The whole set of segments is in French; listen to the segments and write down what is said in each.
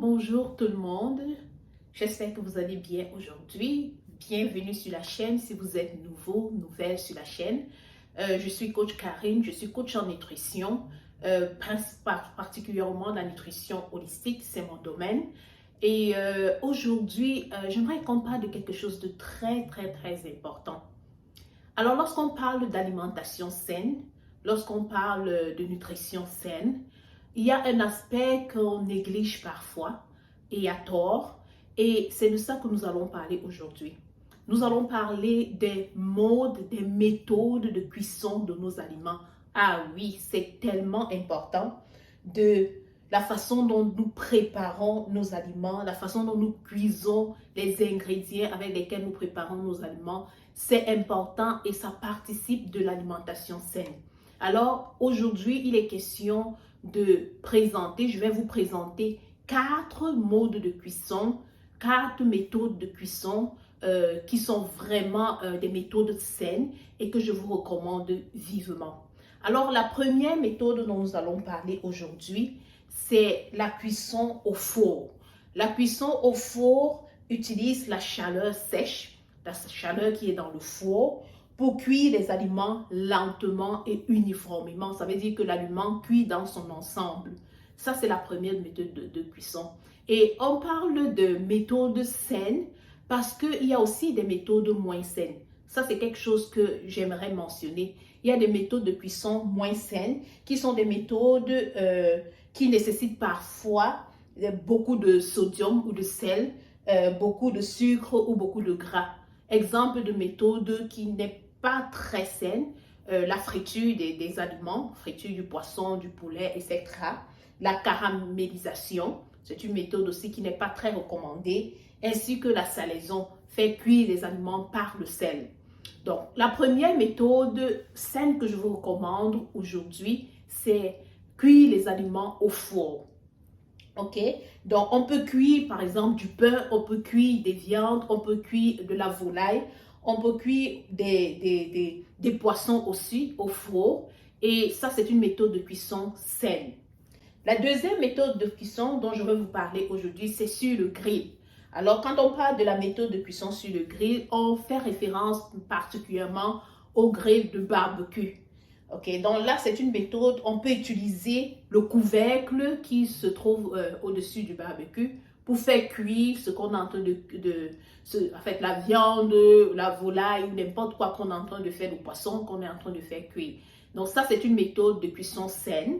Bonjour tout le monde. J'espère que vous allez bien aujourd'hui. Bienvenue sur la chaîne si vous êtes nouveau, nouvelle sur la chaîne. Je suis coach Karine, je suis coach en nutrition, particulièrement la nutrition holistique, c'est mon domaine. Et aujourd'hui, j'aimerais qu'on parle de quelque chose de très important. Alors, lorsqu'on parle d'alimentation saine, lorsqu'on parle de nutrition saine, il y a un aspect qu'on néglige parfois et à tort, et c'est de ça que nous allons parler aujourd'hui. Nous allons parler des modes, des méthodes de cuisson de nos aliments. Ah oui, c'est tellement important de la façon dont nous préparons nos aliments, la façon dont nous cuisons les ingrédients avec lesquels nous préparons nos aliments. C'est important et ça participe de l'alimentation saine. Alors, aujourd'hui, il est question de présenter, je vais vous présenter 4 modes de cuisson, 4 méthodes de cuisson qui sont vraiment des méthodes saines et que je vous recommande vivement. Alors, la première méthode dont nous allons parler aujourd'hui, c'est la cuisson au four. La cuisson au four utilise la chaleur sèche, la chaleur qui est dans le four, pour cuire les aliments lentement et uniformément. Ça veut dire que l'aliment cuit dans son ensemble. Ça, c'est la première méthode de cuisson. Et on parle de méthodes saines parce qu'il y a aussi des méthodes moins saines. Ça, c'est quelque chose que j'aimerais mentionner. Il y a des méthodes de cuisson moins saines qui sont des méthodes qui nécessitent parfois beaucoup de sodium ou de sel, beaucoup de sucre ou beaucoup de gras. Exemple de méthode qui n'est pas très saine, la friture des aliments, friture du poisson, du poulet, etc. La caramélisation, c'est une méthode aussi qui n'est pas très recommandée, ainsi que la salaison, fait cuire les aliments par le sel. Donc, la première méthode saine que je vous recommande aujourd'hui, c'est cuire les aliments au four. Ok, donc on peut cuire par exemple du pain, on peut cuire des viandes, on peut cuire de la volaille, on peut cuire des poissons aussi au four, et ça c'est une méthode de cuisson saine. La deuxième méthode de cuisson dont je vais vous parler aujourd'hui, c'est sur le grill. Alors quand on parle de la méthode de cuisson sur le grill, on fait référence particulièrement au grill de barbecue. Ok, donc là, c'est une méthode, on peut utiliser le couvercle qui se trouve au-dessus du barbecue pour faire cuire ce qu'on est en train en fait, la viande, la volaille ou n'importe quoi qu'on est en train de faire, le poisson qu'on est en train de faire cuire. Donc ça, c'est une méthode de cuisson saine,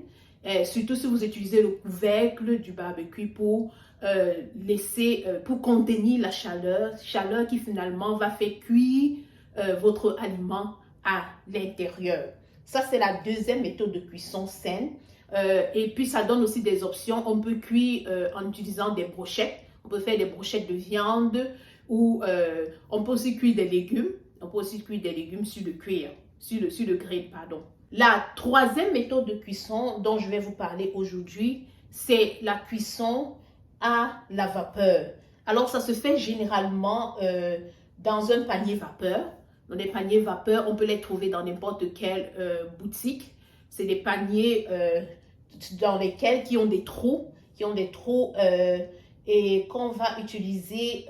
surtout si vous utilisez le couvercle du barbecue pour pour contenir la chaleur qui finalement va faire cuire votre aliment à l'intérieur. Ça, c'est la deuxième méthode de cuisson saine. Et puis, ça donne aussi des options. On peut cuire en utilisant des brochettes. On peut faire des brochettes de viande ou on peut aussi cuire des légumes. On peut aussi cuire des légumes sur le grill, pardon. La troisième méthode de cuisson dont je vais vous parler aujourd'hui, c'est la cuisson à la vapeur. Alors, ça se fait généralement dans un panier vapeur. Dans des paniers vapeur, on peut les trouver dans n'importe quelle boutique. C'est des paniers dans lesquels qui ont des trous et qu'on va utiliser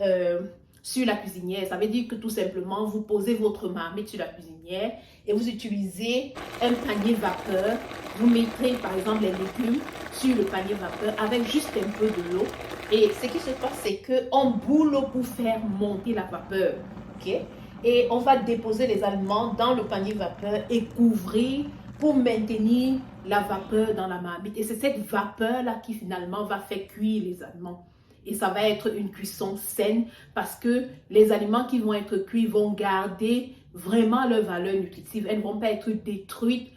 sur la cuisinière. Ça veut dire que tout simplement, vous posez votre marmite sur la cuisinière et vous utilisez un panier vapeur. Vous mettez par exemple les légumes sur le panier vapeur avec juste un peu de l'eau. Et ce qui se passe, c'est qu'on bout l'eau pour faire monter la vapeur. Okay? Et on va déposer les aliments dans le panier vapeur et couvrir pour maintenir la vapeur dans la marmite. Et c'est cette vapeur-là qui finalement va faire cuire les aliments. Et ça va être une cuisson saine parce que les aliments qui vont être cuits vont garder vraiment leur valeur nutritive. Elles ne vont pas être détruites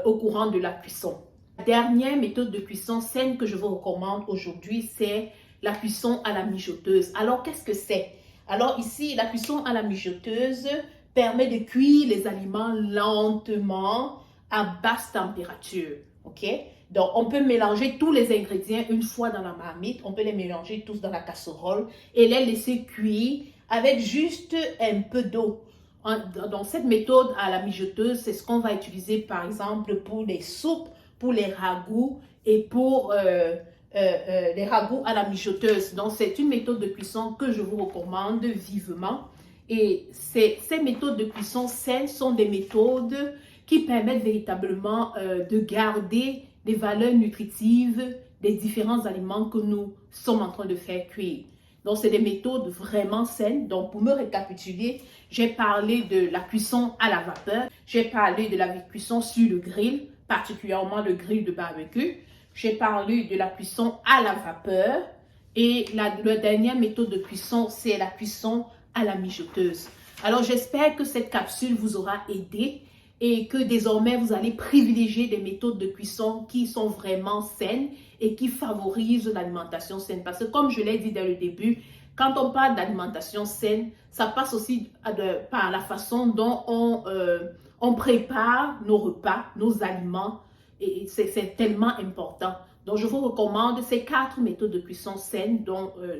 au courant de la cuisson. La dernière méthode de cuisson saine que je vous recommande aujourd'hui, c'est la cuisson à la mijoteuse. Alors, qu'est-ce que c'est? Alors ici, la cuisson à la mijoteuse permet de cuire les aliments lentement à basse température. Ok? Donc, on peut mélanger tous les ingrédients une fois dans la marmite. On peut les mélanger tous dans la casserole et les laisser cuire avec juste un peu d'eau. Dans cette méthode à la mijoteuse, c'est ce qu'on va utiliser par exemple pour les soupes, pour les ragoûts et pour les ragoûts à la mijoteuse. Donc, c'est une méthode de cuisson que je vous recommande vivement. Et ces méthodes de cuisson saines sont des méthodes qui permettent véritablement de garder les valeurs nutritives des différents aliments que nous sommes en train de faire cuire. Donc, c'est des méthodes vraiment saines. Donc, pour me récapituler, j'ai parlé de la cuisson à la vapeur. J'ai parlé de la cuisson sur le grill, particulièrement le grill de barbecue. J'ai parlé de la cuisson à la vapeur. Et la dernière méthode de cuisson, c'est la cuisson à la mijoteuse. Alors, j'espère que cette capsule vous aura aidé et que désormais, vous allez privilégier des méthodes de cuisson qui sont vraiment saines et qui favorisent l'alimentation saine. Parce que comme je l'ai dit dès le début, quand on parle d'alimentation saine, ça passe aussi par la façon dont on prépare nos repas, nos aliments. Et c'est tellement important. Donc, je vous recommande ces 4 méthodes de cuisson saines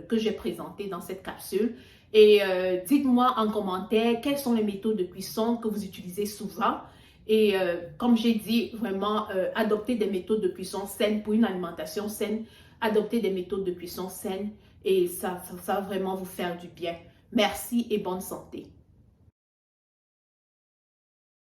que j'ai présentées dans cette capsule. Et dites-moi en commentaire quelles sont les méthodes de cuisson que vous utilisez souvent. Et comme j'ai dit, vraiment, adoptez des méthodes de cuisson saines pour une alimentation saine. Adoptez des méthodes de cuisson saines et ça va vraiment vous faire du bien. Merci et bonne santé.